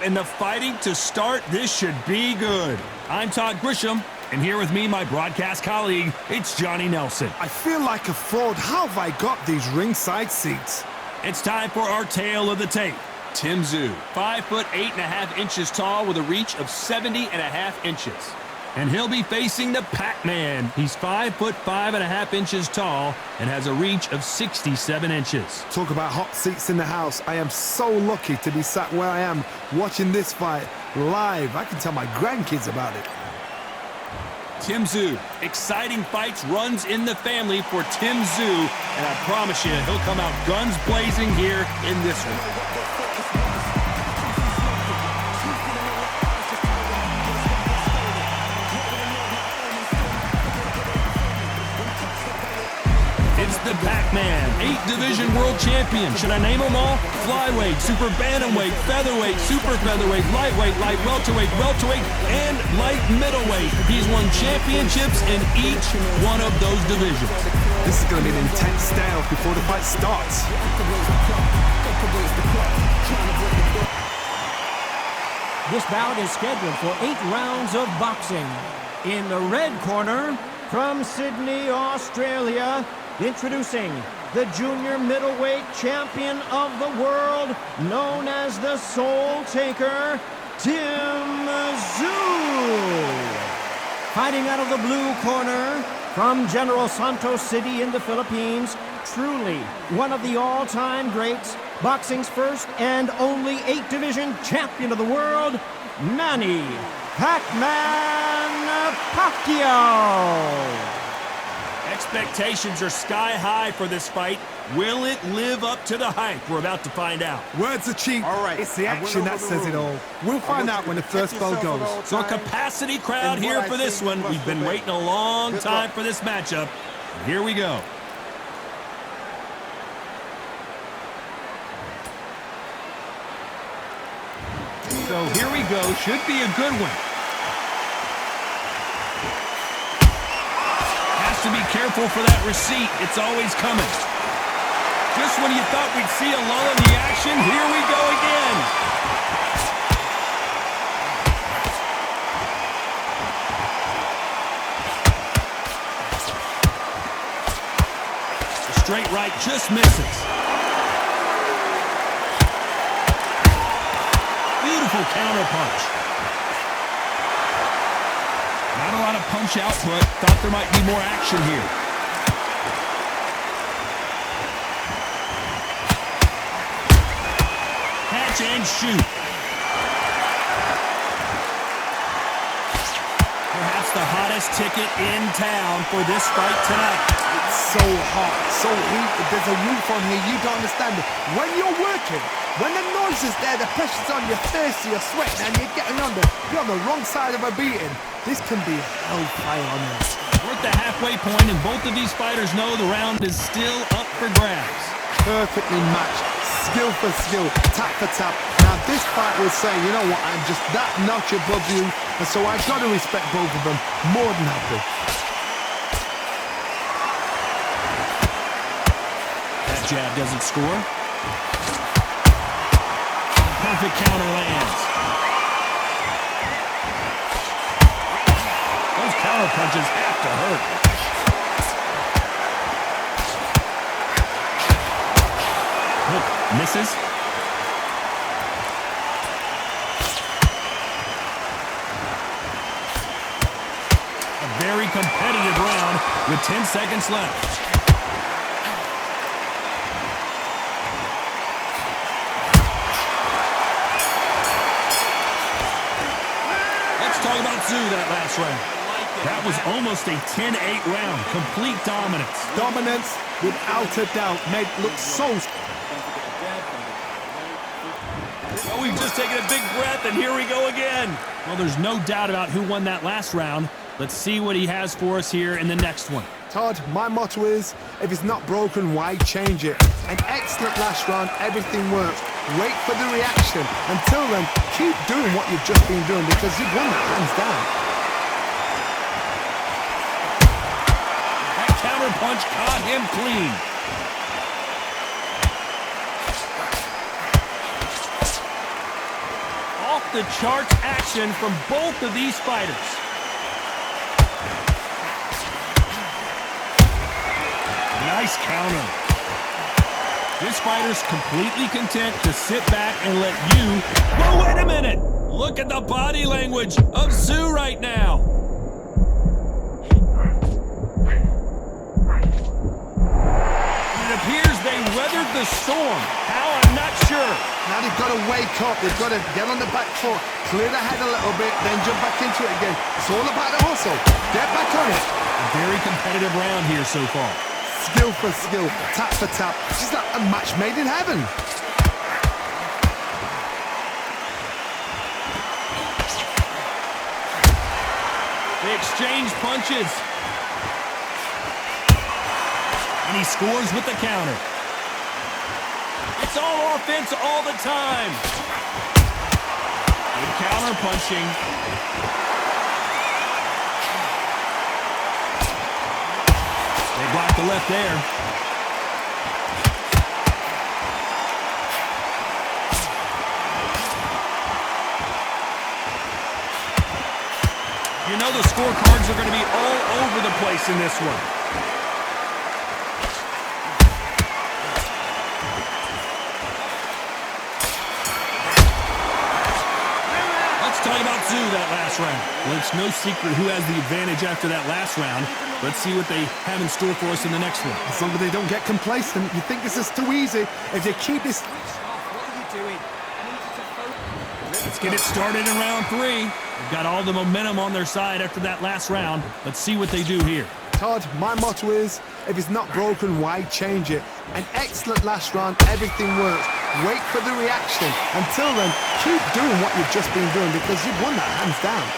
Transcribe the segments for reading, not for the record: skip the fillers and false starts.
and the fighting to start. This should be good. I'm Todd Grisham, and here with me, my broadcast colleague, it's Johnny Nelson. I feel like a fraud. How have I got these ringside seats? It's time for our tale of the tape. Tszyu, 5 foot 8.5 tall with a reach of 70.5 inches. And he'll be facing the Pac-Man. He's 5 foot 5.5 tall and has a reach of 67 inches. Talk about hot seats in the house. I am so lucky to be sat where I am watching this fight live. I can tell my grandkids about it. Tszyu, exciting fights runs in the family for Tszyu, and I promise you he'll come out guns blazing here in this one. It's the Pac-Man, 8-division world champion. Should I name them all? Flyweight, super bantamweight, featherweight, super featherweight, lightweight, light welterweight, and light middleweight. He's won championships in each one of those divisions. This is going to be an intense standoff before the fight starts. This bout is scheduled for 8 rounds of boxing. In the red corner, from Sydney, Australia, introducing the junior middleweight champion of the world, known as the Soul Taker, Tszyu. Fighting out of the blue corner, from General Santos City in the Philippines, truly one of the all-time greats, boxing's first and only 8-division champion of the world, Manny Pac-Man Pacquiao. Expectations are sky high for this fight. Will it live up to the hype? We're about to find out. Words are cheap. All right. It's the action that says it all. We'll find out when the first bell goes. So a capacity crowd here for this one. We've been waiting a long time for this matchup. Here we go. So here we go. Should be a good one. To be careful for that receipt. It's always coming. Just when you thought we'd see a lull in the action, here we go again. The straight right just misses. Beautiful counter punch. Not a lot of punch output. Thought there might be more action here. Catch and shoot. Perhaps the hottest ticket in town for this fight tonight. It's so hot, so heated. There's a roof on here. You don't understand it. When you're working, when the noise is there, the pressure's on, you're thirsty, you're sweating, and you're getting under. You're on the wrong side of a beating. This can be hellfire on earth. We're at the halfway point, and both of these fighters know the round is still up for grabs. Perfectly matched, skill for skill, tap for tap. Now this fight will say, you know what, I'm just that notch above you, and so I've got to respect both of them. More than happy. That jab doesn't score. Perfect counter lands. Those counter punches have to hurt. Hook misses. A very competitive round with 10 seconds left. Talk about Tszyu that last round. That was almost a 10-8 round. Complete dominance. Dominance, without a doubt, made it look so... Well, we've just taken a big breath, and here we go again. Well, there's no doubt about who won that last round. Let's see what he has for us here in the next one. Todd, my motto is, if it's not broken, why change it? An excellent last round, everything worked. Wait for the reaction. Until then, keep doing what you've just been doing because you've won it hands down. That counter punch caught him clean. off-the-charts action from both of these fighters. Nice counter. This fighter's completely content to sit back and let you... Whoa, wait a minute! Look at the body language of Tszyu right now. It appears they weathered the storm. How? I'm not sure. Now they've got to wake up. They've got to get on the back foot, clear the head a little bit, then jump back into it again. It's all about the hustle. Get back on it. A very competitive round here so far. Skill for skill, tap for tap. It's just like a match made in heaven. They exchange punches. And he scores with the counter. It's all offense all the time. Good counter punching. They block the left there. You know the scorecards are going to be all over the place in this one. Let's talk about Tszyu that last round. Well, it's no secret who has the advantage after that last round. Let's see what they have in store for us in the next one. As long as they don't get complacent, you think this is too easy. If they keep this... Let's get it started in round 3. They've got all the momentum on their side after that last round. Let's see what they do here. Todd, my motto is, if it's not broken, why change it? An excellent last round, everything works. Wait for the reaction. Until then, keep doing what you've just been doing because you've won that hands down.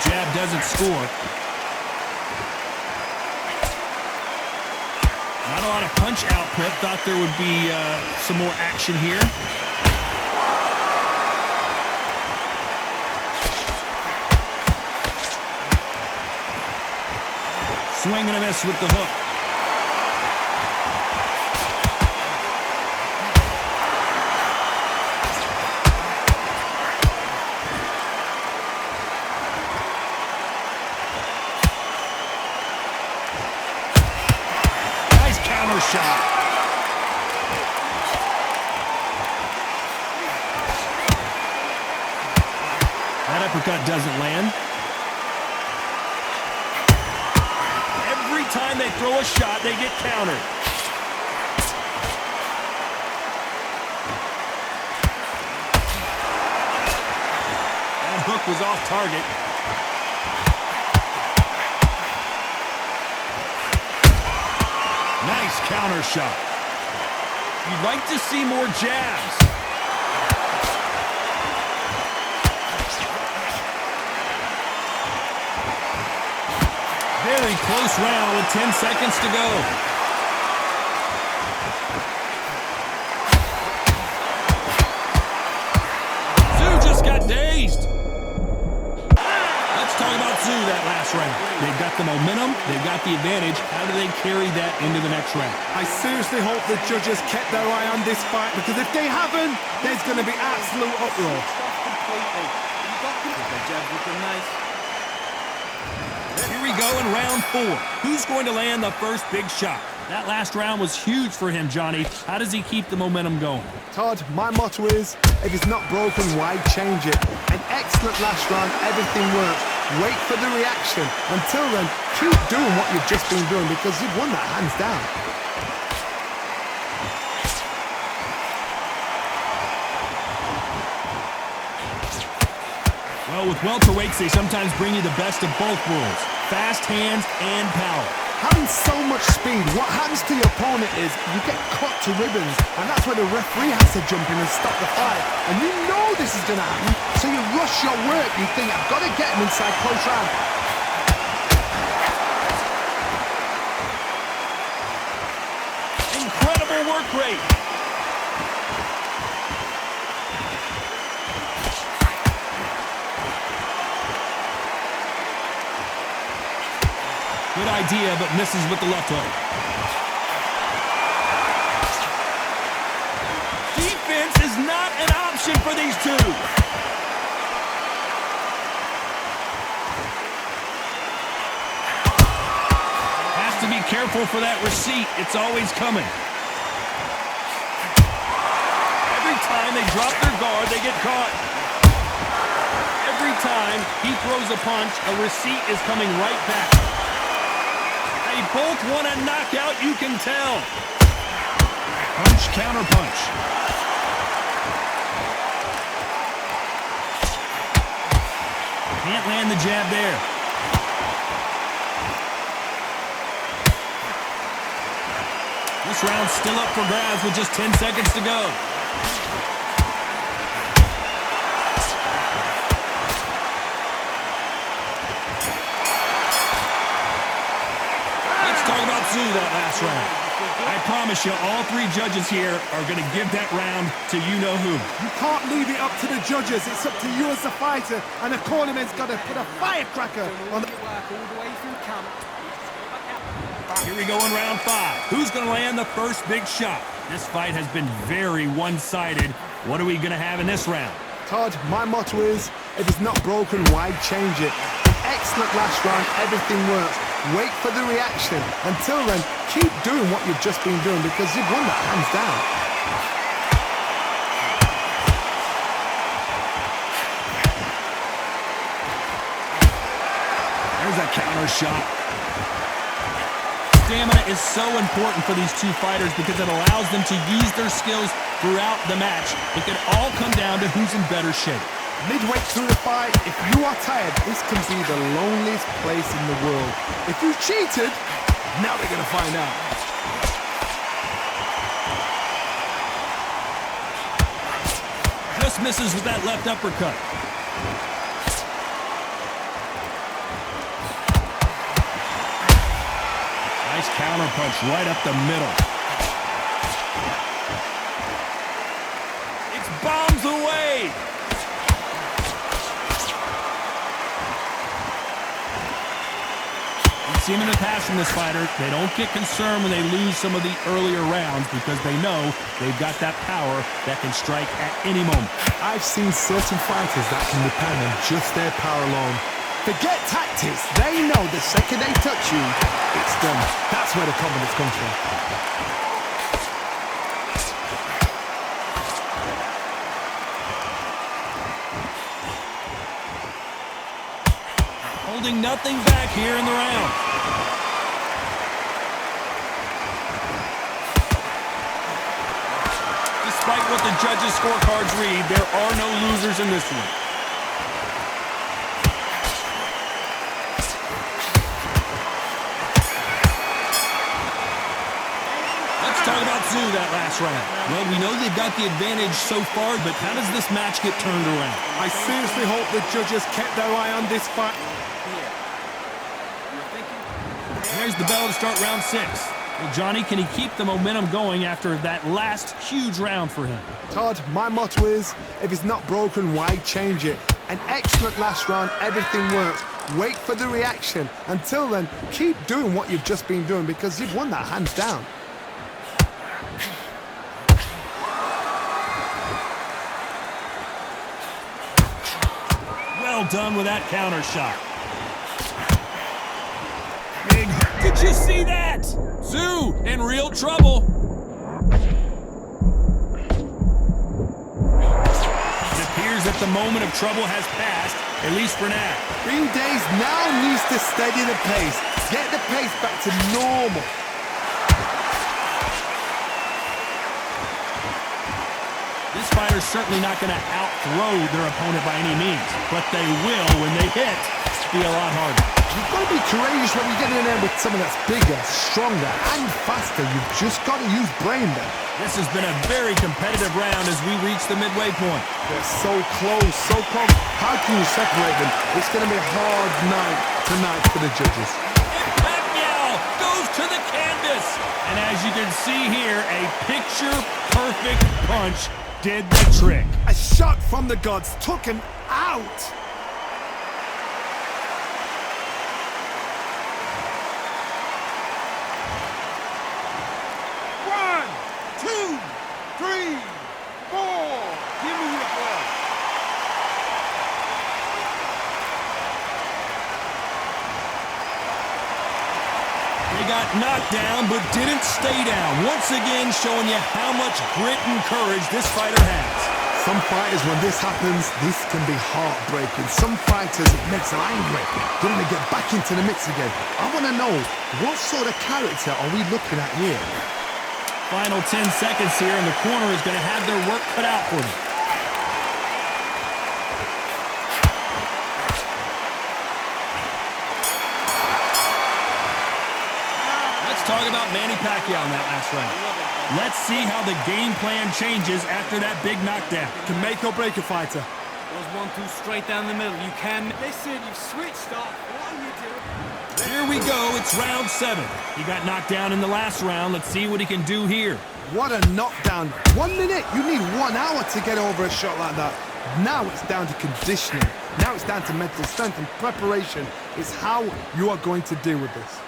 Jab doesn't score. Not a lot of punch output. Thought there would be some more action here. Swing and a miss with the hook. Shot. That uppercut doesn't land. Every time they throw a shot, they get countered. That hook was off target. Nice counter shot. You'd like to see more jabs. Very close round with 10 seconds to go. Tszyu just got dazed. Let's talk about Tszyu that last round. They've got the momentum, they've got the advantage. How do they carry that into the next round? I seriously hope the judges kept their eye on this fight because if they haven't, there's going to be absolute uproar. Here we go in round 4. Who's going to land the first big shot? That last round was huge for him, Johnny. How does he keep the momentum going? Todd, my motto is, if it's not broken, why change it? An excellent last round, everything works. Wait for the reaction. Until then, keep doing what you've just been doing because you've won that hands down. Well, with welterweights, they sometimes bring you the best of both worlds. Fast hands and power. Having so much speed, what happens to your opponent is you get cut to ribbons, and that's where the referee has to jump in and stop the fight. And you know this is going to happen, so you rush your work. You think, I've got to get him inside close round. Incredible work rate. Good idea, but misses with the left hook. Defense is not an option for these two. Has to be careful for that receipt. It's always coming. Every time they drop their guard, they get caught. Every time he throws a punch, a receipt is coming right back. They both want a knockout, you can tell. Punch, counter punch. Can't land the jab there. This round's still up for grabs with just 10 seconds to go. Let's talk about Tszyu that last round. I promise you, all three judges here are going to give that round to you-know-who. You can't leave it up to the judges. It's up to you as the fighter, and the cornerman's got to put a firecracker on the... Here we go in round 5. Who's going to land the first big shot? This fight has been very one-sided. What are we going to have in this round? Todd, my motto is, if it's not broken, why change it? Excellent last round, everything works. Wait for the reaction. Until then, keep doing what you've just been doing because you've won that hands down. There's a counter shot. Stamina is so important for these two fighters because it allows them to use their skills throughout the match. It can all come down to who's in better shape. Midway through the fight, if you are tired, this can be the loneliest place in the world. If you cheated, now they're going to find out. Just misses with that left uppercut. Nice counter punch right up the middle. It's bombs away. We've seen in the past from this fighter, they don't get concerned when they lose some of the earlier rounds because they know they've got that power that can strike at any moment. I've seen certain fighters that can depend on just their power alone. Forget tactics. They know the second they touch you, it's done. That's where the confidence comes from. Holding nothing back here in the round. Despite what the judges' scorecards read, there are no losers in this one. Talk about Tszyu that last round. Well, we know they've got the advantage so far, but how does this match get turned around? I seriously hope the judges kept their eye on this fight. There's the bell to start round 6. Well, Johnny, can he keep the momentum going after that last huge round for him? Todd, my motto is, if it's not broken, why change it? An excellent last round, everything works. Wait for the reaction. Until then, keep doing what you've just been doing because you've won that hands down. Well done with that counter shot. Big. Did you see that? Tszyu in real trouble. It appears that the moment of trouble has passed, at least for now. Green Days now needs to steady the pace. Get the pace back to normal. This fighter's certainly not going to out-throw their opponent by any means, but they will, when they hit, be a lot harder. You've got to be courageous when you get in there with someone that's bigger, stronger, and faster. You've just got to use brain there. This has been a very competitive round as we reach the midway point. They're so close, so close. How can you separate them? It's going to be a hard night tonight for the judges. And Pacquiao goes to the canvas. And as you can see here, a picture-perfect punch did the trick. A shot from the gods took him out. got knocked down but didn't stay down. Once again, showing you how much grit and courage this fighter has. Some fighters, when this happens, this can be heartbreaking. Some fighters, it makes them angry. They want to get back into the mix again. I want to know, what sort of character are we looking at here? Final 10 seconds here, and the corner is going to have their work cut out for them. Let's talk about Manny Pacquiao in that last round. Let's see how the game plan changes after that big knockdown. Can make or break a fighter. Those 1-2 straight down the middle. You can. Listen, you've switched off. What are you doing? Here we go. It's round 7. He got knocked down in the last round. Let's see what he can do here. What a knockdown. 1 minute, you need 1 hour to get over a shot like that. Now it's down to conditioning. Now it's down to mental strength and preparation. It's how you are going to deal with this.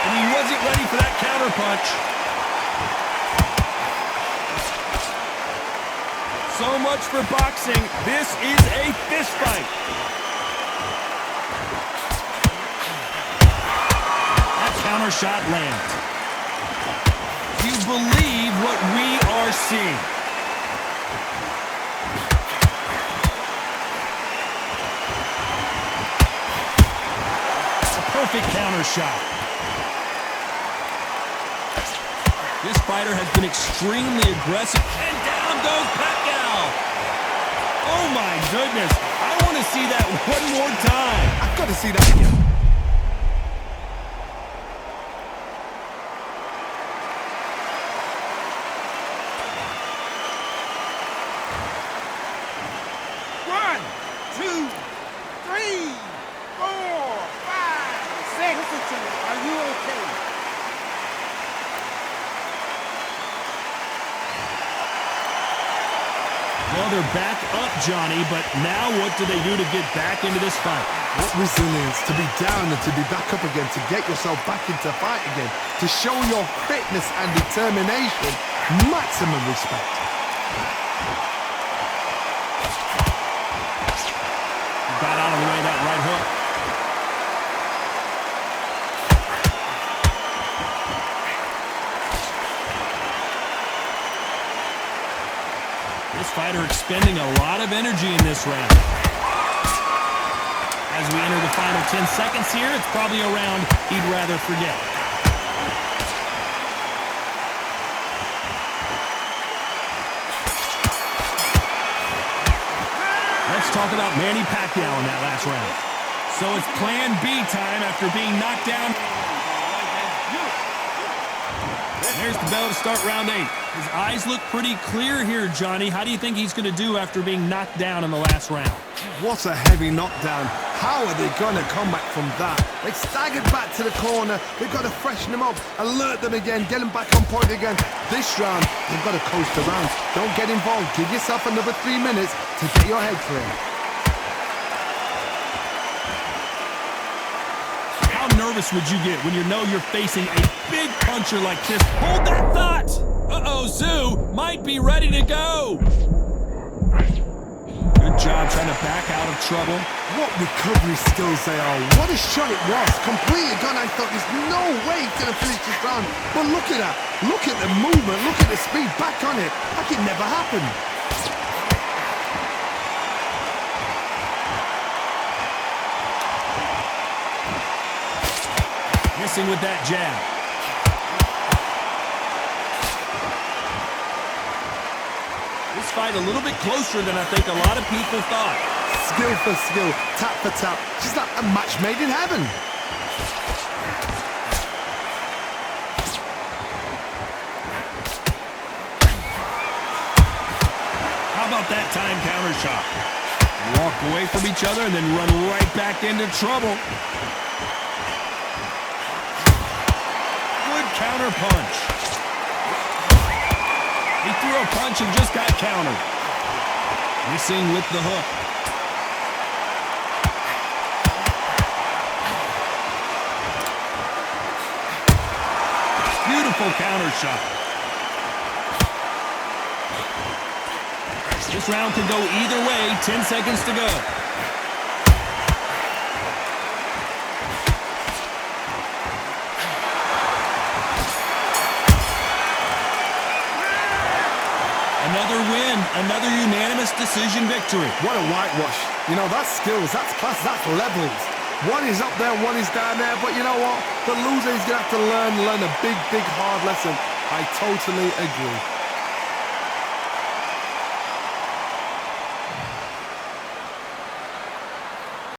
And he wasn't ready for that counter punch. So much for boxing. This is a fist fight. That counter shot lands. Do you believe what we are seeing? A perfect counter shot. This fighter has been extremely aggressive. And down goes Pacquiao. Oh my goodness. I want to see that one more time. I've got to see that again. One, two, three, four, five, six. Are you okay? Well, they're back up, Johnny, but now what do they do to get back into this fight? What resilience to be down and to be back up again, to get yourself back into fight again, to show your fitness and determination. Maximum respect. Got out of the way of that right hook. This fighter expending a lot of energy in this round. As we enter the final 10 seconds here, it's probably a round he'd rather forget. Let's talk about Manny Pacquiao in that last round. So it's plan B time after being knocked down. There's the bell to start round 8. His eyes look pretty clear here, Johnny. How do you think he's going to do after being knocked down in the last round? What a heavy knockdown. How are they going to come back from that? They staggered back to the corner. They've got to freshen them up, alert them again, get them back on point again. This round, they've got to coast around. Don't get involved. Give yourself another 3 minutes to get your head clear. How nervous would you get when you know you're facing a big puncher like this? Hold that thought! Uh-oh, Tszyu might be ready to go. Good job trying to back out of trouble. What recovery skills they are. What a shot it was. Completely gone. I thought there's no way he's going to finish this round. But look at that. Look at the movement. Look at the speed. Back on it. Like it never happened. Missing with that jab. This fight a little bit closer than I think a lot of people thought. Skill for skill, tap for tap. Just like a match made in heaven. How about that time counter shot? Walk away from each other and then run right back into trouble. Good counter punch. He threw a punch and just got countered. Missing with the hook. Beautiful counter shot. This round could go either way. 10 seconds to go. Another win, another unanimous decision victory. What a whitewash. You know, that's skills, that's class, that's levels. One is up there, one is down there, but you know what? The loser is going to have to learn a big, hard lesson. I totally agree.